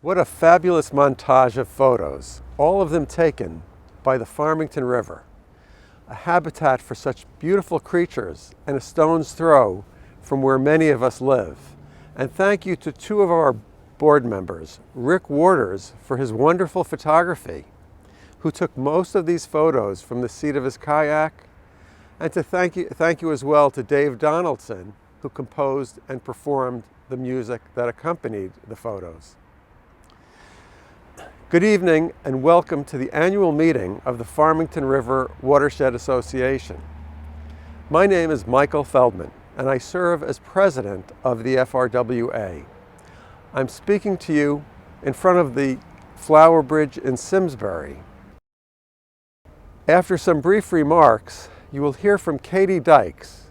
What a fabulous montage of photos, all of them taken by the Farmington River, a habitat for such beautiful creatures and a stone's throw from where many of us live. And thank you to two of our board members, Rick Waters for his wonderful photography, who took most of these photos from the seat of his kayak, and to thank you as well to Dave Donaldson, who composed and performed the music that accompanied the photos. Good evening and welcome to the annual meeting of the Farmington River Watershed Association. My name is Michael Feldman and I serve as president of the FRWA. I'm speaking to you in front of the Flower Bridge in Simsbury. After some brief remarks, you will hear from Katie Dykes,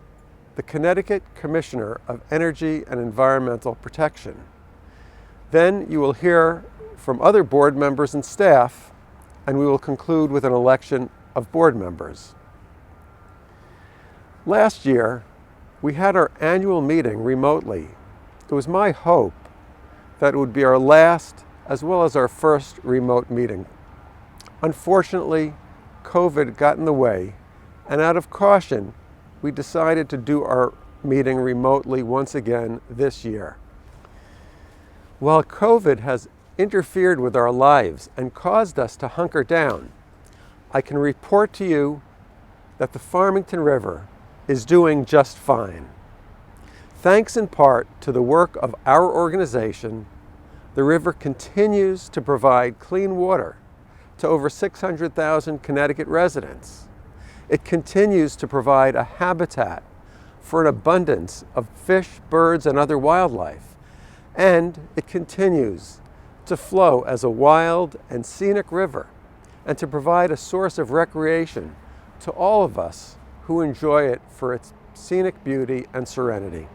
the Connecticut Commissioner of Energy and Environmental Protection. Then you will hear from other board members and staff, and we will conclude with an election of board members. Last year, we had our annual meeting remotely. It was my hope that it would be our last as well as our first remote meeting. Unfortunately, COVID got in the way, and out of caution, we decided to do our meeting remotely once again this year. While COVID has interfered with our lives and caused us to hunker down, I can report to you that the Farmington River is doing just fine. Thanks in part to the work of our organization, the river continues to provide clean water to over 600,000 Connecticut residents. It continues to provide a habitat for an abundance of fish, birds, and other wildlife. And it continues to flow as a wild and scenic river and to provide a source of recreation to all of us who enjoy it for its scenic beauty and serenity.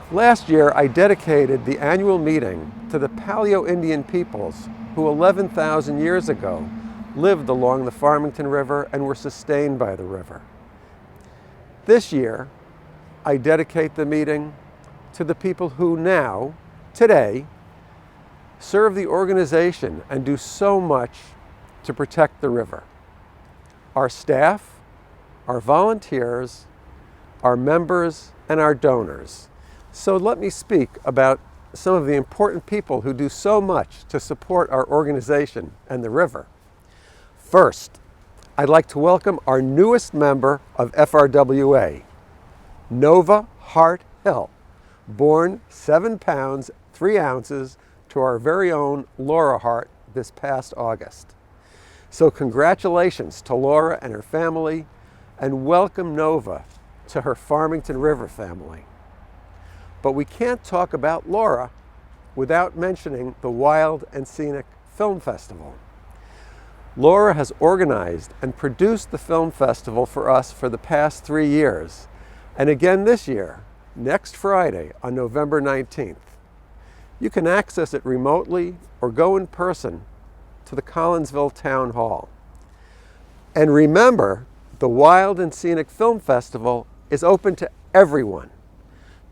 Last year, I dedicated the annual meeting to the Paleo-Indian peoples who 11,000 years ago lived along the Farmington River and were sustained by the river. This year, I dedicate the meeting to the people who now, today, serve the organization and do so much to protect the river. Our staff, our volunteers, our members, and our donors. So let me speak about some of the important people who do so much to support our organization and the river. First, I'd like to welcome our newest member of FRWA, Nova Hart Hill, born 7 pounds, 3 ounces, to our very own Laura Hart this past August. So congratulations to Laura and her family, and welcome Nova to her Farmington River family. But we can't talk about Laura without mentioning the Wild and Scenic Film Festival. Laura has organized and produced the film festival for us for the past 3 years, and again this year, next Friday on November 19th. You can access it remotely or go in person to the Collinsville Town Hall. And remember, the Wild and Scenic Film Festival is open to everyone.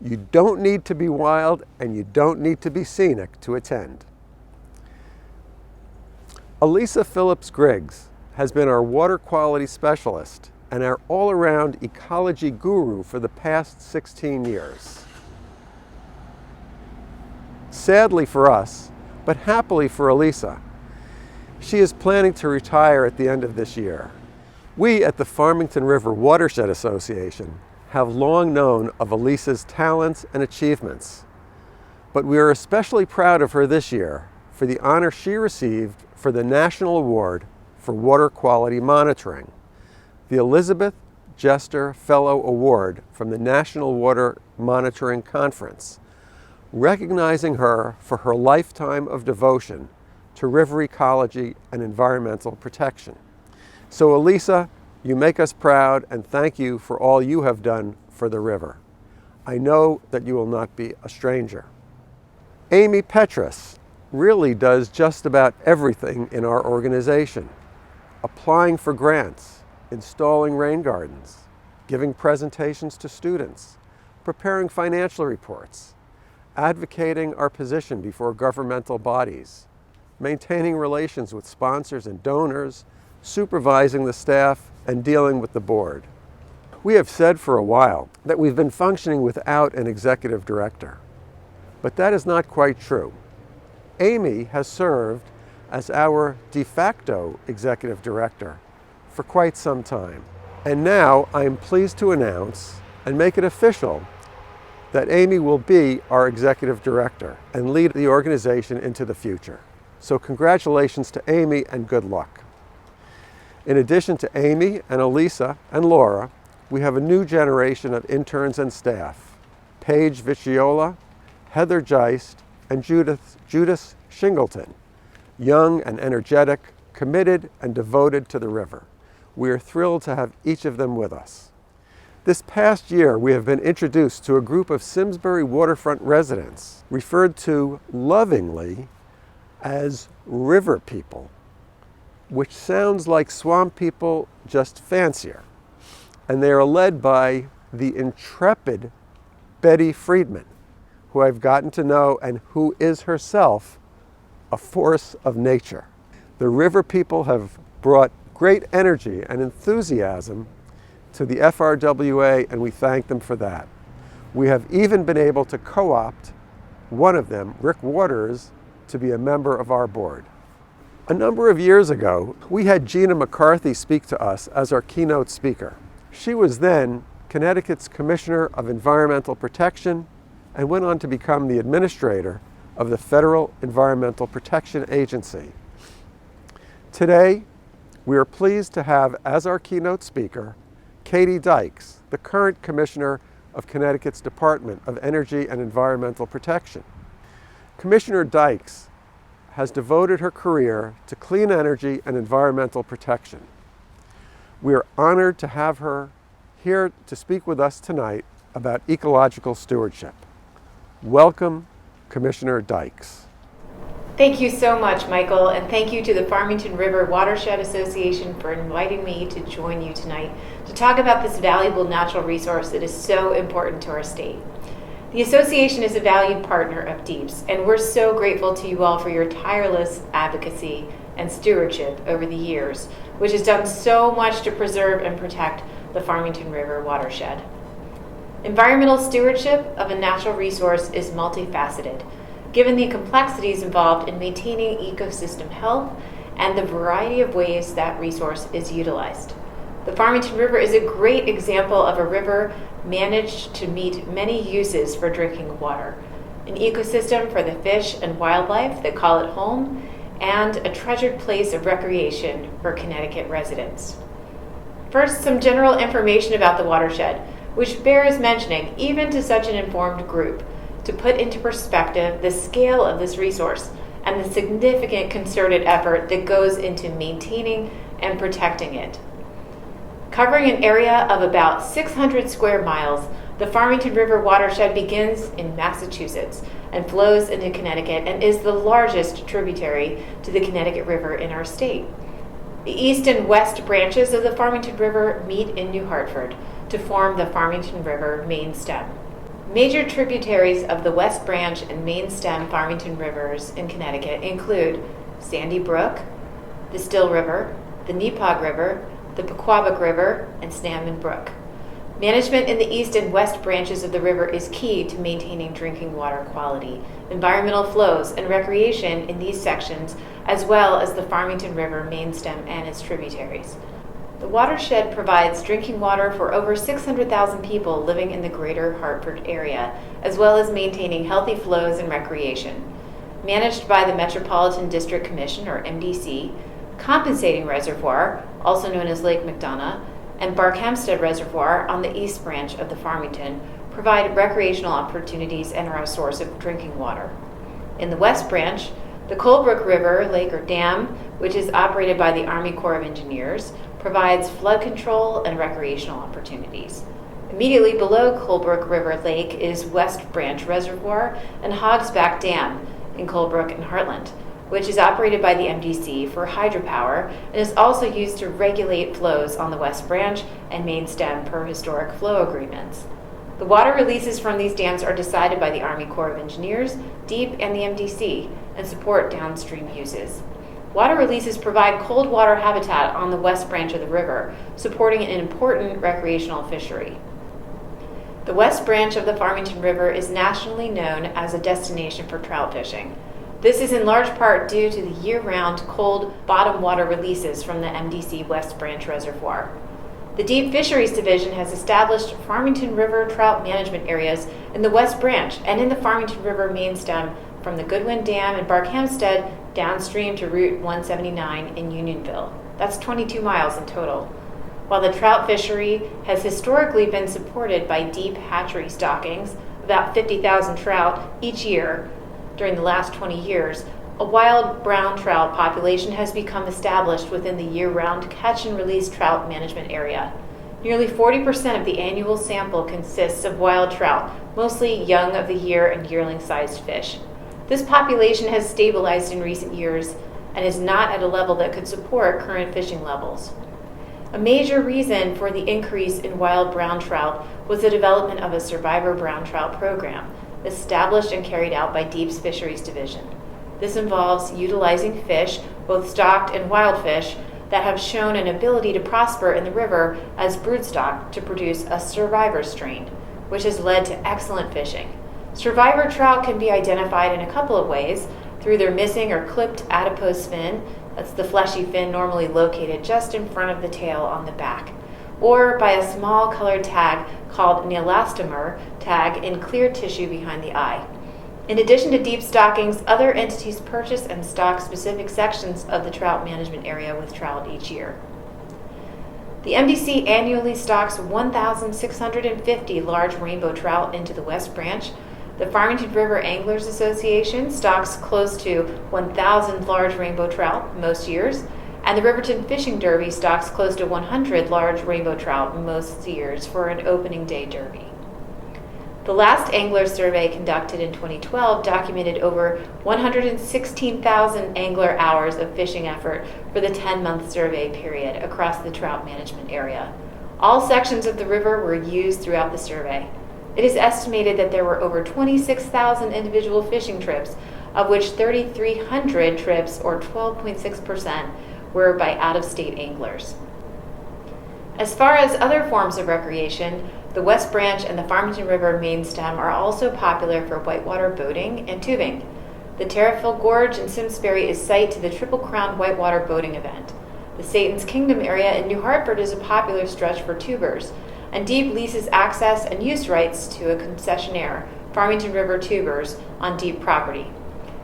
You don't need to be wild and you don't need to be scenic to attend. Elisa Phillips-Griggs has been our water quality specialist and our all-around ecology guru for the past 16 years. Sadly for us, but happily for Elisa, she is planning to retire at the end of this year. We at the Farmington River Watershed Association have long known of Elisa's talents and achievements, but we are especially proud of her this year for the honor she received for the National Award for Water Quality Monitoring, the Elizabeth Jester Fellow Award from the National Water Monitoring Conference, recognizing her for her lifetime of devotion to river ecology and environmental protection. So Elisa, you make us proud, and thank you for all you have done for the river. I know that you will not be a stranger. Amy Petrus really does just about everything in our organization. Applying for grants, installing rain gardens, giving presentations to students, preparing financial reports, advocating our position before governmental bodies, maintaining relations with sponsors and donors, supervising the staff, and dealing with the board. We have said for a while that we've been functioning without an executive director, but that is not quite true. Amy has served as our de facto executive director for quite some time. And now I am pleased to announce and make it official that Amy will be our executive director and lead the organization into the future. So congratulations to Amy and good luck. In addition to Amy and Elisa and Laura, we have a new generation of interns and staff: Paige Vicciola, Heather Geist, and Judith Shingleton, young and energetic, committed and devoted to the river. We are thrilled to have each of them with us. This past year, we have been introduced to a group of Simsbury waterfront residents, referred to lovingly as river people, which sounds like swamp people, just fancier. And they are led by the intrepid Betty Friedman, who I've gotten to know and who is herself a force of nature. The river people have brought great energy and enthusiasm to the FRWA, and we thank them for that. We have even been able to co-opt one of them, Rick Waters, to be a member of our board. A number of years ago, we had Gina McCarthy speak to us as our keynote speaker. She was then Connecticut's Commissioner of Environmental Protection and went on to become the administrator of the Federal Environmental Protection Agency. Today, we are pleased to have as our keynote speaker Katie Dykes, the current Commissioner of Connecticut's Department of Energy and Environmental Protection. Commissioner Dykes has devoted her career to clean energy and environmental protection. We are honored to have her here to speak with us tonight about ecological stewardship. Welcome, Commissioner Dykes. Thank you so much, Michael, and thank you to the Farmington River Watershed Association for inviting me to join you tonight to talk about this valuable natural resource that is so important to our state. The association is a valued partner of DEEP's, and we're so grateful to you all for your tireless advocacy and stewardship over the years, which has done so much to preserve and protect the Farmington River watershed. Environmental stewardship of a natural resource is multifaceted, given the complexities involved in maintaining ecosystem health and the variety of ways that resource is utilized. The Farmington River is a great example of a river managed to meet many uses for drinking water, an ecosystem for the fish and wildlife that call it home, and a treasured place of recreation for Connecticut residents. First, some general information about the watershed, which bears mentioning even to such an informed group, to put into perspective the scale of this resource and the significant concerted effort that goes into maintaining and protecting it. Covering an area of about 600 square miles, the Farmington River watershed begins in Massachusetts and flows into Connecticut and is the largest tributary to the Connecticut River in our state. The east and west branches of the Farmington River meet in New Hartford to form the Farmington River main stem. Major tributaries of the West Branch and main stem Farmington Rivers in Connecticut include Sandy Brook, the Still River, the Neapog River, the Pequabic River, and Snamon Brook. Management in the east and west branches of the river is key to maintaining drinking water quality, environmental flows, and recreation in these sections, as well as the Farmington River main stem and its tributaries. The watershed provides drinking water for over 600,000 people living in the greater Hartford area, as well as maintaining healthy flows and recreation. Managed by the Metropolitan District Commission, or MDC, Compensating Reservoir, also known as Lake McDonough, and Barkhamsted Reservoir on the east branch of the Farmington provide recreational opportunities and are a source of drinking water. In the west branch, the Colebrook River, lake or dam, which is operated by the Army Corps of Engineers, provides flood control and recreational opportunities. Immediately below Colebrook River Lake is West Branch Reservoir and Hogsback Dam in Colebrook and Heartland, which is operated by the MDC for hydropower and is also used to regulate flows on the West Branch and main stem per historic flow agreements. The water releases from these dams are decided by the Army Corps of Engineers, DEEP, and the MDC, and support downstream uses. Water releases provide cold water habitat on the west branch of the river, supporting an important recreational fishery. The west branch of the Farmington River is nationally known as a destination for trout fishing. This is in large part due to the year-round cold bottom water releases from the MDC West Branch Reservoir. The Deep Fisheries Division has established Farmington River trout management areas in the West Branch and in the Farmington River main stem from the Goodwin Dam in Barkhamsted downstream to Route 179 in Unionville. That's 22 miles in total. While the trout fishery has historically been supported by deep hatchery stockings, about 50,000 trout each year during the last 20 years, a wild brown trout population has become established within the year-round catch and release trout management area. Nearly 40% of the annual sample consists of wild trout, mostly young of the year and yearling-sized fish. This population has stabilized in recent years and is not at a level that could support current fishing levels. A major reason for the increase in wild brown trout was the development of a survivor brown trout program, established and carried out by Deep's Fisheries Division. This involves utilizing fish, both stocked and wild fish, that have shown an ability to prosper in the river as broodstock to produce a survivor strain, which has led to excellent fishing. Survivor trout can be identified in a couple of ways: through their missing or clipped adipose fin, that's the fleshy fin normally located just in front of the tail on the back, or by a small colored tag called an elastomer tag in clear tissue behind the eye. In addition to deep stockings, other entities purchase and stock specific sections of the trout management area with trout each year. The MDC annually stocks 1,650 large rainbow trout into the West Branch. The Farmington River Anglers Association stocks close to 1,000 large rainbow trout most years, and the Riverton Fishing Derby stocks close to 100 large rainbow trout most years for an opening day derby. The last angler survey conducted in 2012 documented over 116,000 angler hours of fishing effort for the 10-month survey period across the trout management area. All sections of the river were used throughout the survey. It is estimated that there were over 26,000 individual fishing trips, of which 3,300 trips, or 12.6%, were by out-of-state anglers. As far as other forms of recreation, the West Branch and the Farmington River main stem are also popular for whitewater boating and tubing. The Terriffill Gorge in Simsbury is site to the Triple Crown whitewater boating event. The Satan's Kingdom area in New Hartford is a popular stretch for tubers, and Deep leases access and use rights to a concessionaire, Farmington River Tubers, on Deep property.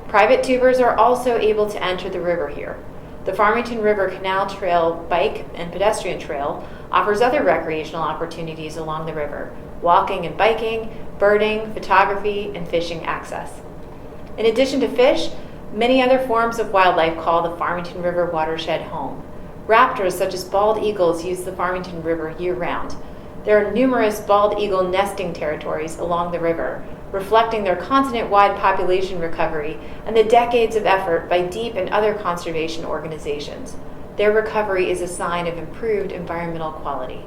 Private tubers are also able to enter the river here. The Farmington River Canal Trail Bike and Pedestrian Trail offers other recreational opportunities along the river: walking and biking, birding, photography, and fishing access. In addition to fish, many other forms of wildlife call the Farmington River watershed home. Raptors such as bald eagles use the Farmington River year-round. There are numerous bald eagle nesting territories along the river, reflecting their continent-wide population recovery and the decades of effort by Deep and other conservation organizations. Their recovery is a sign of improved environmental quality.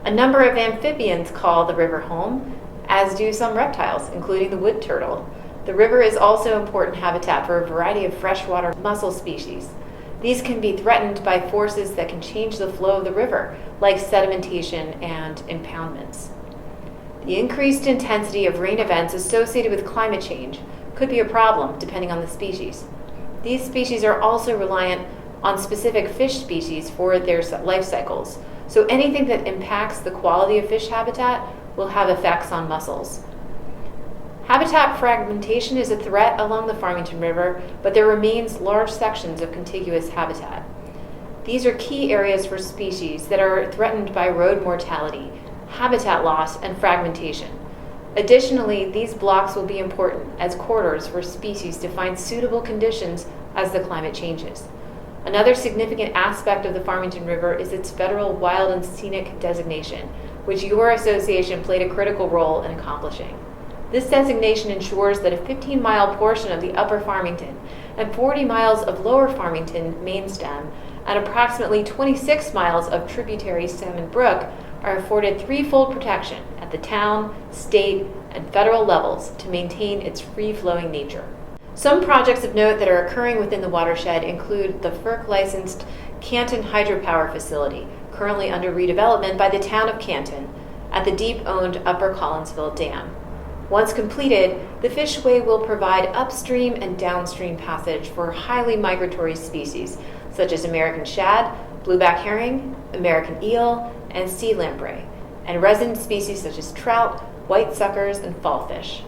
A number of amphibians call the river home, as do some reptiles, including the wood turtle. The river is also important habitat for a variety of freshwater mussel species. These can be threatened by forces that can change the flow of the river, like sedimentation and impoundments. The increased intensity of rain events associated with climate change could be a problem depending on the species. These species are also reliant on specific fish species for their life cycles, so anything that impacts the quality of fish habitat will have effects on mussels. Habitat fragmentation is a threat along the Farmington River, but there remains large sections of contiguous habitat. These are key areas for species that are threatened by road mortality, habitat loss, and fragmentation. Additionally, these blocks will be important as corridors for species to find suitable conditions as the climate changes. Another significant aspect of the Farmington River is its federal wild and scenic designation, which your association played a critical role in accomplishing. This designation ensures that a 15-mile portion of the Upper Farmington and 40 miles of Lower Farmington main stem and approximately 26 miles of tributary Salmon Brook are afforded threefold protection at the town, state, and federal levels to maintain its free-flowing nature. Some projects of note that are occurring within the watershed include the FERC-licensed Canton Hydropower Facility, currently under redevelopment by the town of Canton, at the Deep-owned Upper Collinsville Dam. Once completed, the fishway will provide upstream and downstream passage for highly migratory species such as American shad, blueback herring, American eel, and sea lamprey, and resident species such as trout, white suckers, and fallfish.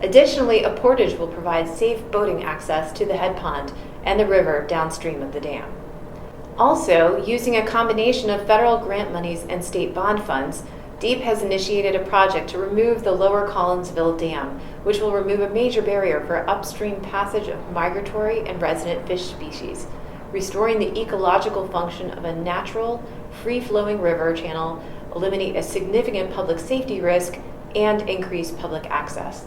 Additionally, a portage will provide safe boating access to the head pond and the river downstream of the dam. Also, using a combination of federal grant monies and state bond funds, DEEP has initiated a project to remove the Lower Collinsville Dam, which will remove a major barrier for upstream passage of migratory and resident fish species, restoring the ecological function of a natural, free-flowing river channel, eliminate a significant public safety risk, and increase public access.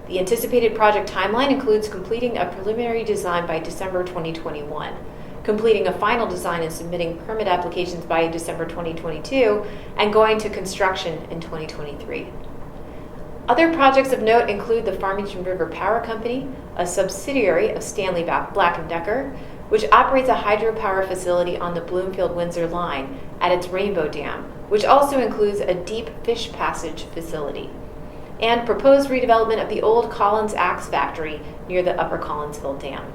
The anticipated project timeline includes completing a preliminary design by December 2021, completing a final design and submitting permit applications by December 2022, and going to construction in 2023. Other projects of note include the Farmington River Power Company, a subsidiary of Stanley Black & Decker, which operates a hydropower facility on the Bloomfield-Windsor line at its Rainbow Dam, which also includes a deep fish passage facility, and proposed redevelopment of the old Collins Axe factory near the Upper Collinsville Dam.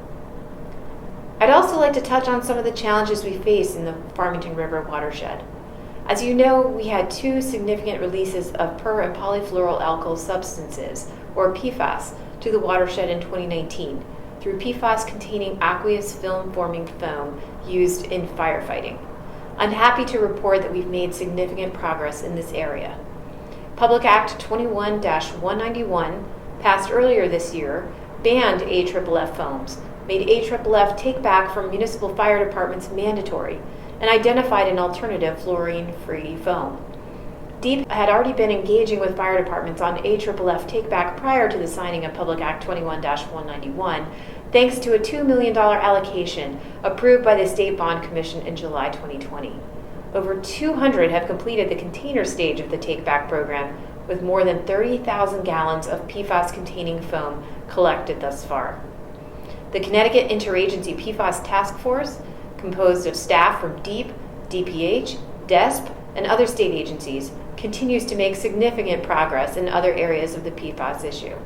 I'd also like to touch on some of the challenges we face in the Farmington River watershed. As you know, we had 2 significant releases of per- and polyfluoroalkyl substances, or PFAS, to the watershed in 2019 through PFAS-containing aqueous film-forming foam used in firefighting. I'm happy to report that we've made significant progress in this area. Public Act 21-191, passed earlier this year, banned AFFF foams, made AFFF take-back from municipal fire departments mandatory, and identified an alternative fluorine-free foam. DEEP had already been engaging with fire departments on AFFF take-back prior to the signing of Public Act 21-191, thanks to a $2 million allocation approved by the State Bond Commission in July 2020. Over 200 have completed the container stage of the take-back program, with more than 30,000 gallons of PFAS-containing foam collected thus far. The Connecticut Interagency PFAS Task Force, composed of staff from DEEP, DPH, DESP, and other state agencies, continues to make significant progress in other areas of the PFAS issue.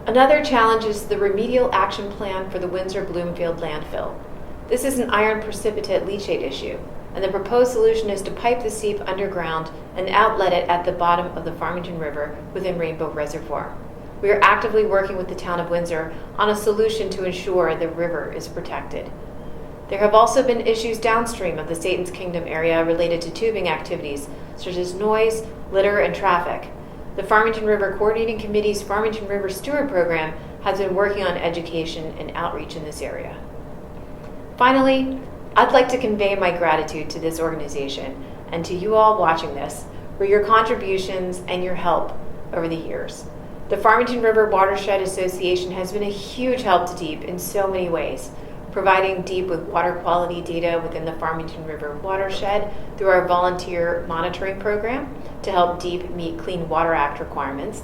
Another challenge is the Remedial Action Plan for the Windsor Bloomfield landfill. This is an iron precipitate leachate issue, and the proposed solution is to pipe the seep underground and outlet it at the bottom of the Farmington River within Rainbow Reservoir. We are actively working with the town of Windsor on a solution to ensure the river is protected. There have also been issues downstream of the Satan's Kingdom area related to tubing activities, such as noise, litter, and traffic. The Farmington River Coordinating Committee's Farmington River Steward Program has been working on education and outreach in this area. Finally, I'd like to convey my gratitude to this organization and to you all watching this for your contributions and your help over the years. The Farmington River Watershed Association has been a huge help to DEEP in so many ways, providing DEEP with water quality data within the Farmington River watershed through our volunteer monitoring program to help DEEP meet Clean Water Act requirements,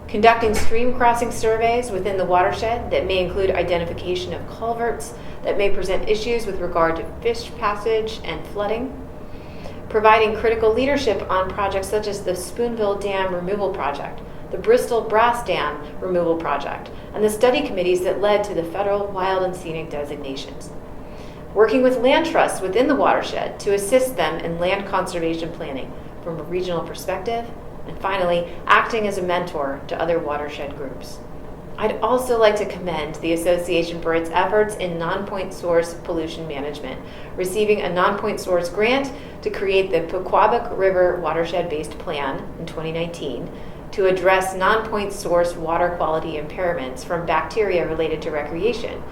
conducting stream crossing surveys within the watershed that may include identification of culverts that may present issues with regard to fish passage and flooding, providing critical leadership on projects such as the Spoonville Dam Removal Project, the Bristol Brass Dam Removal Project, and the study committees that led to the federal wild and scenic designations. Working with land trusts within the watershed to assist them in land conservation planning from a regional perspective, and finally, acting as a mentor to other watershed groups. I'd also like to commend the association for its efforts in non-point source pollution management, receiving a non-point source grant to create the Aquatic River watershed-based plan in 2019 to address non-point source water quality impairments from bacteria related to recreation,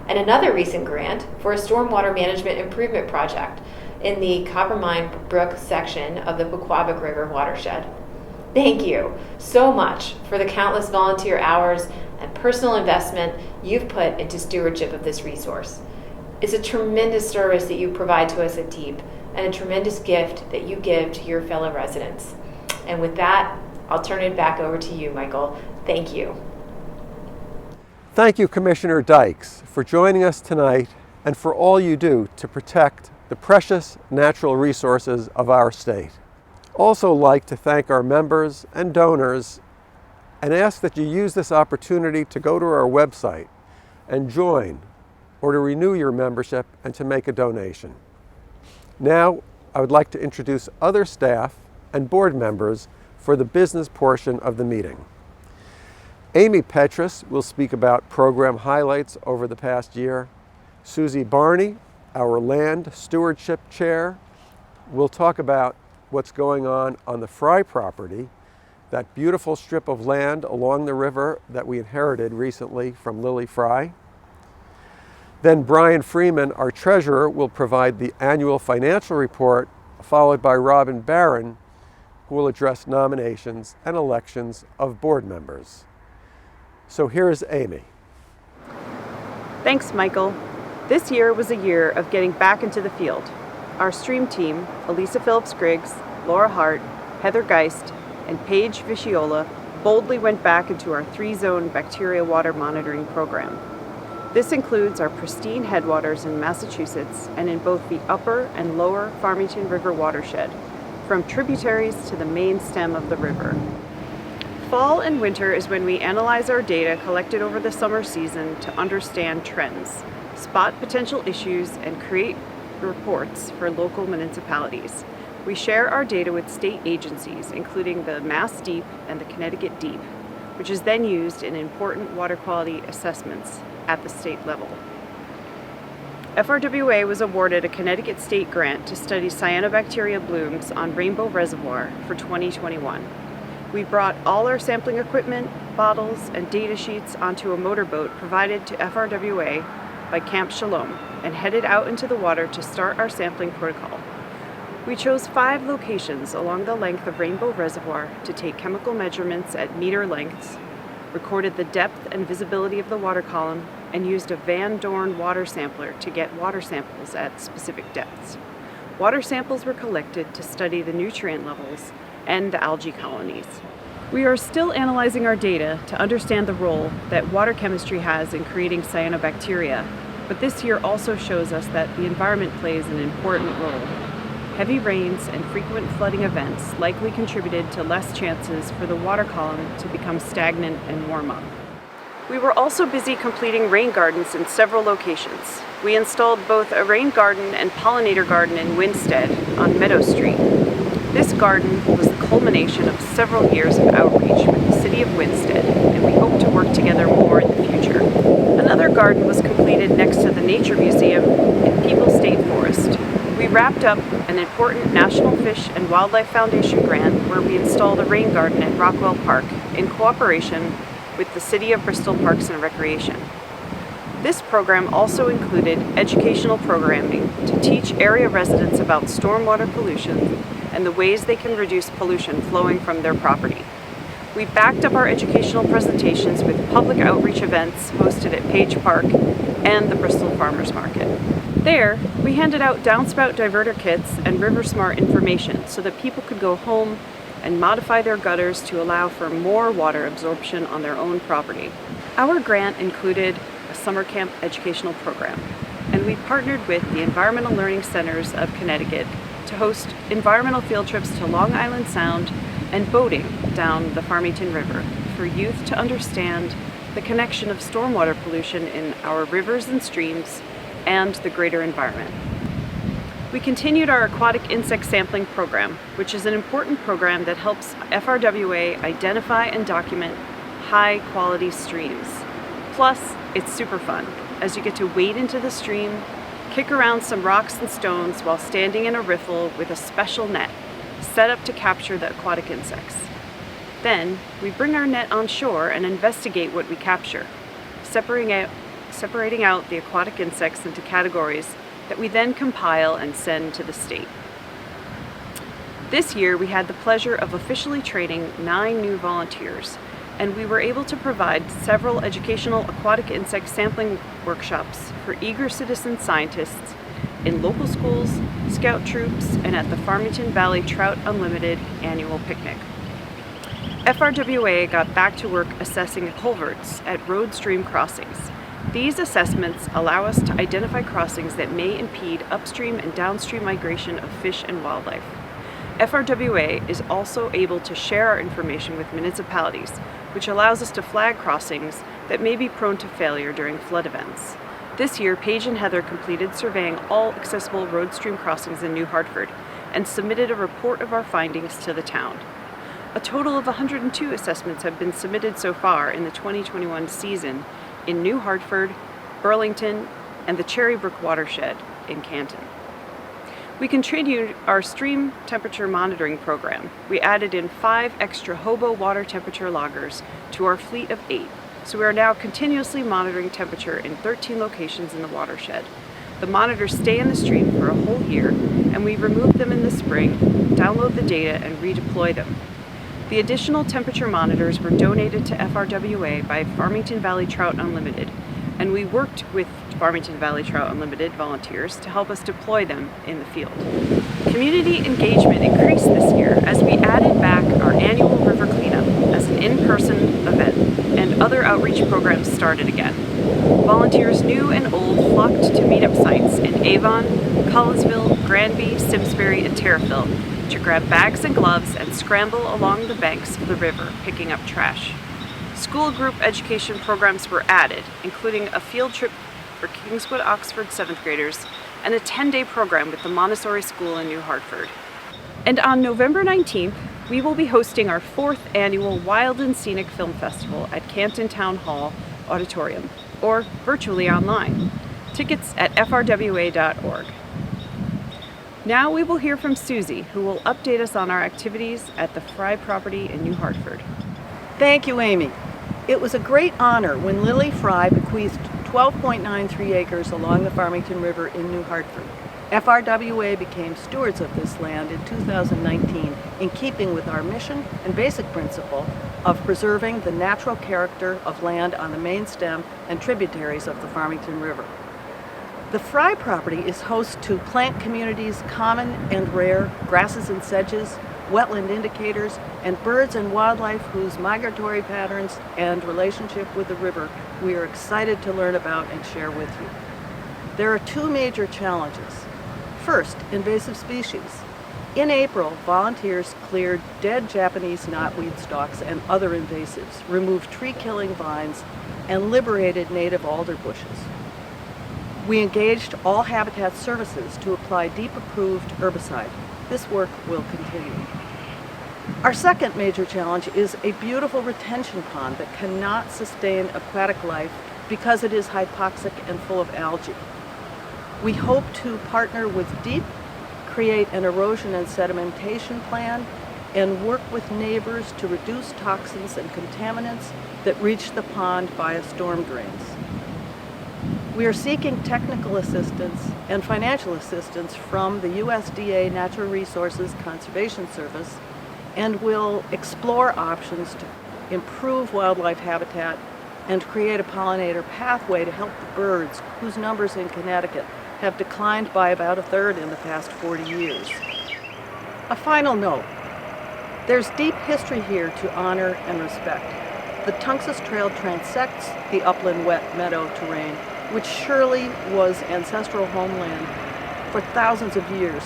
and another recent grant for a stormwater management improvement project in the Coppermine Brook section of the Aquatic River watershed. Thank you so much for the countless volunteer hours and personal investment you've put into stewardship of this resource. It's a tremendous service that you provide to us at DEEP, and a tremendous gift that you give to your fellow residents. And with that, I'll turn it back over to you, Michael. Thank you. Thank you, Commissioner Dykes, for joining us tonight and for all you do to protect the precious natural resources of our state. Also like to thank our members and donors and ask that you use this opportunity to go to our website and join, or to renew your membership and to make a donation. Now, I would like to introduce other staff and board members for the business portion of the meeting. Amy Petrus will speak about program highlights over the past year. Susie Barney, our Land Stewardship Chair, will talk about what's going on the Frwa property, that beautiful strip of land along the river that we inherited recently from Lily Frwa. Then Brian Freeman, our treasurer, will provide the annual financial report, followed by Robin Barron, who will address nominations and elections of board members. So here's Amy. Thanks, Michael. This year was a year of getting back into the field. Our stream team, Elisa Phillips-Griggs, Laura Hart, Heather Geist, and Paige Viciola, boldly went back into our 3-zone bacteria water monitoring program. This includes our pristine headwaters in Massachusetts and in both the upper and lower Farmington River watershed, from tributaries to the main stem of the river. Fall and winter is when we analyze our data collected over the summer season to understand trends, spot potential issues, and create reports for local municipalities. We share our data with state agencies, including the Mass Deep and the Connecticut Deep, which is then used in important water quality assessments at the state level. FRWA was awarded a Connecticut state grant to study cyanobacteria blooms on Rainbow Reservoir for 2021. We brought all our sampling equipment, bottles, and data sheets onto a motorboat provided to FRWA by Camp Shalom and headed out into the water to start our sampling protocol. We chose 5 locations along the length of Rainbow Reservoir to take chemical measurements at meter lengths, recorded the depth and visibility of the water column, and used a Van Dorn water sampler to get water samples at specific depths. Water samples were collected to study the nutrient levels and the algae colonies. We are still analyzing our data to understand the role that water chemistry has in creating cyanobacteria, but this year also shows us that the environment plays an important role. Heavy rains and frequent flooding events likely contributed to less chances for the water column to become stagnant and warm up. We were also busy completing rain gardens in several locations. We installed both a rain garden and pollinator garden in Winstead on Meadow Street. This garden was the culmination of several years of outreach with the City of Winstead, and we hope to work together more in the future. Another garden was completed next to the Nature Museum in Peoples State Forest. We wrapped up an important National Fish and Wildlife Foundation grant where we installed a rain garden at Rockwell Park in cooperation with the City of Bristol Parks and Recreation. This program also included educational programming to teach area residents about stormwater pollution and the ways they can reduce pollution flowing from their property. We backed up our educational presentations with public outreach events hosted at Page Park and the Bristol Farmers Market. There, we handed out downspout diverter kits and River Smart information so that people could go home and modify their gutters to allow for more water absorption on their own property. Our grant included a summer camp educational program, and we partnered with the Environmental Learning Centers of Connecticut to host environmental field trips to Long Island Sound and boating down the Farmington River for youth to understand the connection of stormwater pollution in our rivers and streams and the greater environment. We continued our aquatic insect sampling program, which is an important program that helps FRWA identify and document high-quality streams. Plus, it's super fun, as you get to wade into the stream, kick around some rocks and stones while standing in a riffle with a special net set up to capture the aquatic insects. Then, we bring our net on shore and investigate what we capture, separating out the aquatic insects into categories that we then compile and send to the state. This year, we had the pleasure of officially training 9 new volunteers, and we were able to provide several educational aquatic insect sampling workshops for eager citizen scientists in local schools, scout troops, and at the Farmington Valley Trout Unlimited annual picnic. FRWA got back to work assessing culverts at road stream crossings. These assessments allow us to identify crossings that may impede upstream and downstream migration of fish and wildlife. FRWA is also able to share our information with municipalities, which allows us to flag crossings that may be prone to failure during flood events. This year, Paige and Heather completed surveying all accessible road stream crossings in New Hartford and submitted a report of our findings to the town. A total of 102 assessments have been submitted so far in the 2021 season in New Hartford, Burlington, and the Cherrybrook Watershed in Canton. We continued our stream temperature monitoring program. We added in 5 extra hobo water temperature loggers to our fleet of 8, so we are now continuously monitoring temperature in 13 locations in the watershed. The monitors stay in the stream for a whole year, and we remove them in the spring, download the data, and redeploy them. The additional temperature monitors were donated to FRWA by Farmington Valley Trout Unlimited, and we worked with Farmington Valley Trout Unlimited volunteers to help us deploy them in the field. Community engagement increased this year as we added back our annual river cleanup as an in-person event, and other outreach programs started again. Volunteers new and old flocked to meetup sites in Avon, Collinsville, Granby, Simsbury, and Terriffill to grab bags and gloves and scramble along the banks of the river picking up trash. School group education programs were added, including a field trip for Kingswood Oxford 7th graders and a 10-day program with the Montessori School in New Hartford. And on November 19th, we will be hosting our 4th annual Wild and Scenic Film Festival at Canton Town Hall Auditorium, or virtually online. Tickets at frwa.org. Now we will hear from Susie, who will update us on our activities at the Frwa property in New Hartford. Thank you, Amy. It was a great honor when Lily Frwa bequeathed 12.93 acres along the Farmington River in New Hartford. FRWA became stewards of this land in 2019 in keeping with our mission and basic principle of preserving the natural character of land on the main stem and tributaries of the Farmington River. The Frwa property is host to plant communities common and rare, grasses and sedges, wetland indicators, and birds and wildlife whose migratory patterns and relationship with the river we are excited to learn about and share with you. There are 2 major challenges. First, invasive species. In April, volunteers cleared dead Japanese knotweed stalks and other invasives, removed tree-killing vines, and liberated native alder bushes. We engaged all habitat services to apply DEEP-approved herbicide. This work will continue. Our second major challenge is a beautiful retention pond that cannot sustain aquatic life because it is hypoxic and full of algae. We hope to partner with DEEP, create an erosion and sedimentation plan, and work with neighbors to reduce toxins and contaminants that reach the pond via storm drains. We are seeking technical assistance and financial assistance from the USDA Natural Resources Conservation Service, and will explore options to improve wildlife habitat and create a pollinator pathway to help the birds whose numbers in Connecticut have declined by about 1/3 in the past 40 years. A final note. There's deep history here to honor and respect. The Tunxus Trail transects the upland wet meadow terrain, which surely was ancestral homeland for thousands of years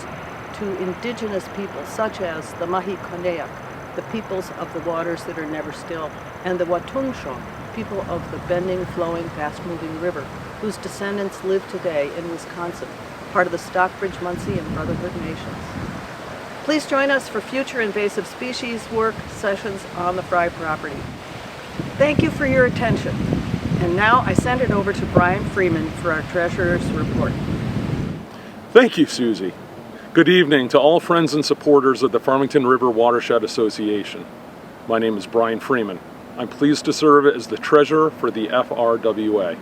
to indigenous peoples such as the Mahi-Koneak, the peoples of the waters that are never still, and the Watungshong, people of the bending, flowing, fast-moving river, whose descendants live today in Wisconsin, part of the Stockbridge, Muncie, and Brotherhood Nations. Please join us for future invasive species work sessions on the Frwa property. Thank you for your attention. And now I send it over to Brian Freeman for our Treasurer's Report. Thank you, Susie. Good evening to all friends and supporters of the Farmington River Watershed Association. My name is Brian Freeman. I'm pleased to serve as the Treasurer for the FRWA.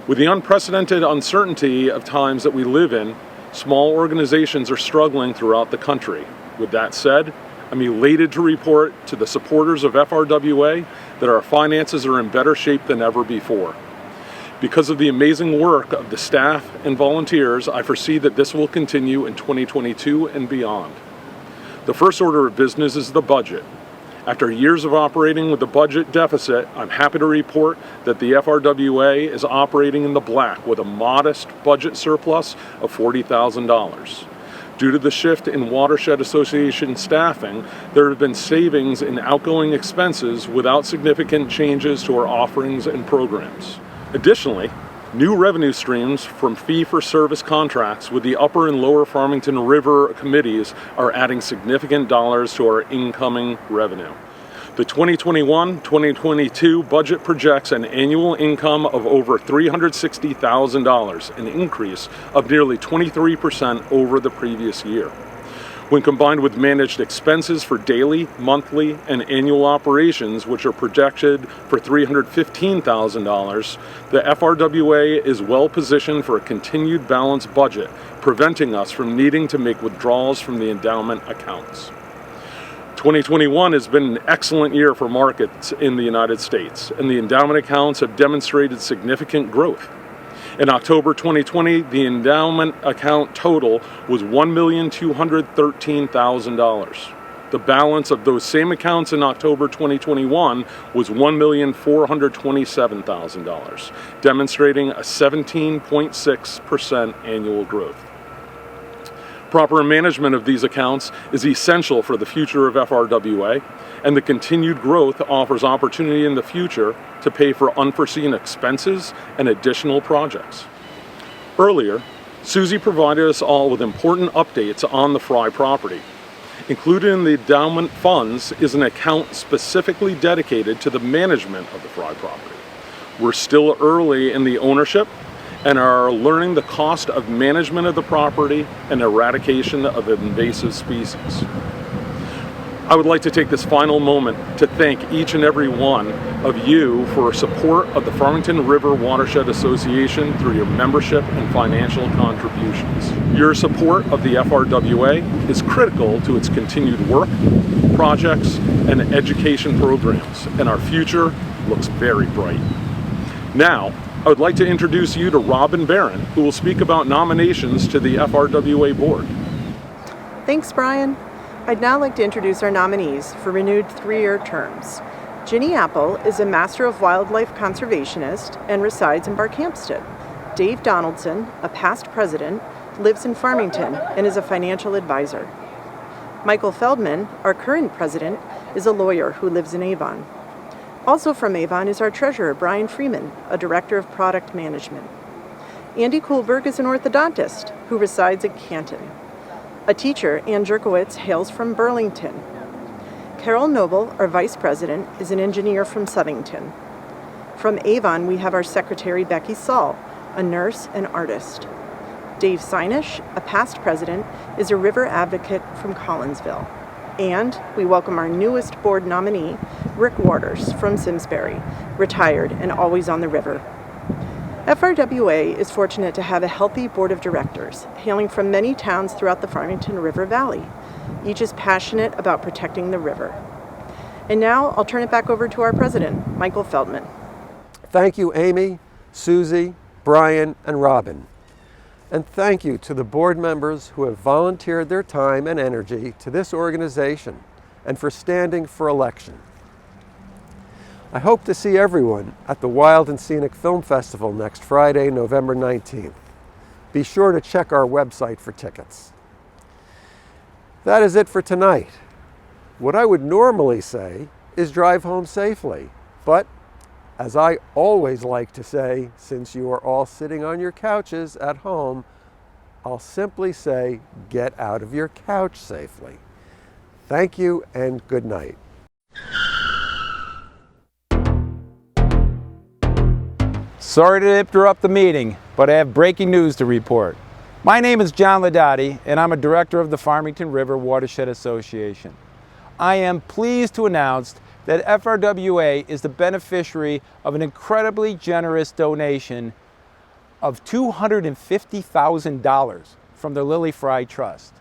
With the unprecedented uncertainty of times that we live in, small organizations are struggling throughout the country. With that said, I'm elated to report to the supporters of FRWA that our finances are in better shape than ever before. Because of the amazing work of the staff and volunteers, I foresee that this will continue in 2022 and beyond. The first order of business is the budget. After years of operating with a budget deficit, I'm happy to report that the FRWA is operating in the black with a modest budget surplus of $40,000. Due to the shift in Watershed Association staffing, there have been savings in outgoing expenses without significant changes to our offerings and programs. Additionally, New revenue streams from fee-for-service contracts with the Upper and Lower Farmington River committees are adding significant dollars to our incoming revenue. The 2021-2022 budget projects an annual income of over $360,000, an increase of nearly 23% over the previous year. When combined with managed expenses for daily, monthly, and annual operations, which are projected for $315,000, the FRWA is well positioned for a continued balanced budget, preventing us from needing to make withdrawals from the endowment accounts. 2021 has been an excellent year for markets in the United States, and the endowment accounts have demonstrated significant growth. In October 2020, the endowment account total was $1,213,000. The balance of those same accounts in October 2021 was $1,427,000, demonstrating a 17.6% annual growth. Proper management of these accounts is essential for the future of FRWA, and the continued growth offers opportunity in the future to pay for unforeseen expenses and additional projects. Earlier, Susie provided us all with important updates on the Frwa property. Included in the endowment funds is an account specifically dedicated to the management of the Frwa property. We're still early in the ownership and are learning the cost of management of the property and eradication of invasive species. I would like to take this final moment to thank each and every one of you for support of the Farmington River Watershed Association through your membership and financial contributions. Your support of the FRWA is critical to its continued work, projects, and education programs, and our future looks very bright. Now, I would like to introduce you to Robin Barron, who will speak about nominations to the FRWA board. Thanks, Brian. I'd now like to introduce our nominees for renewed 3-year terms. Ginny Apple is a Master of Wildlife Conservationist and resides in Barkhamsted. Dave Donaldson, a past president, lives in Farmington and is a financial advisor. Michael Feldman, our current president, is a lawyer who lives in Avon. Also from Avon is our treasurer, Brian Freeman, a director of product management. Andy Kuhlberg is an orthodontist who resides in Canton. A teacher, Ann Jerkowitz, hails from Burlington. Carol Noble, our vice president, is an engineer from Southington. From Avon, we have our secretary, Becky Saul, a nurse and artist. Dave Sinesh, a past president, is a river advocate from Collinsville. And we welcome our newest board nominee, Rick Waters from Simsbury, retired and always on the river. FRWA is fortunate to have a healthy board of directors, hailing from many towns throughout the Farmington River Valley. Each is passionate about protecting the river. And now I'll turn it back over to our president, Michael Feldman. Thank you, Amy, Susie, Brian, and Robin. And thank you to the board members who have volunteered their time and energy to this organization and for standing for election. I hope to see everyone at the Wild and Scenic Film Festival next Friday, November 19th. Be sure to check our website for tickets. That is it for tonight. What I would normally say is drive home safely, but as I always like to say, since you are all sitting on your couches at home, I'll simply say, get out of your couch safely. Thank you and good night. Sorry to interrupt the meeting, but I have breaking news to report. My name is John Ladotti, and I'm a director of the Farmington River Watershed Association. I am pleased to announce that FRWA is the beneficiary of an incredibly generous donation of $250,000 from the Lily Frye Trust.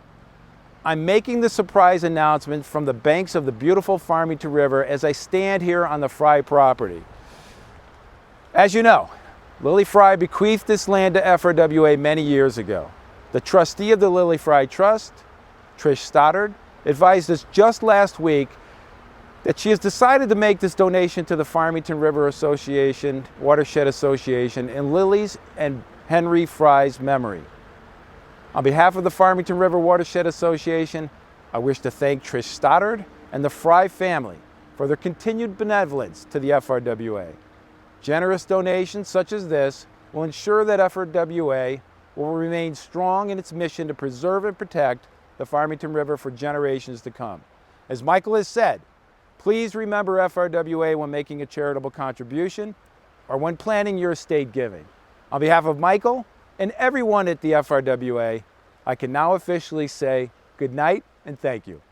I'm making the surprise announcement from the banks of the beautiful Farmington River as I stand here on the Frye property. As you know, Lily Frye bequeathed this land to FRWA many years ago. The trustee of the Lily Frye Trust, Trish Stoddard, advised us just last week that she has decided to make this donation to the Farmington River Association, Watershed Association, in Lily's and Henry Frye's memory. On behalf of the Farmington River Watershed Association, I wish to thank Trish Stoddard and the Frye family for their continued benevolence to the FRWA. Generous donations such as this will ensure that FRWA will remain strong in its mission to preserve and protect the Farmington River for generations to come. As Michael has said, please remember FRWA when making a charitable contribution or when planning your estate giving. On behalf of Michael and everyone at the FRWA, I can now officially say good night and thank you.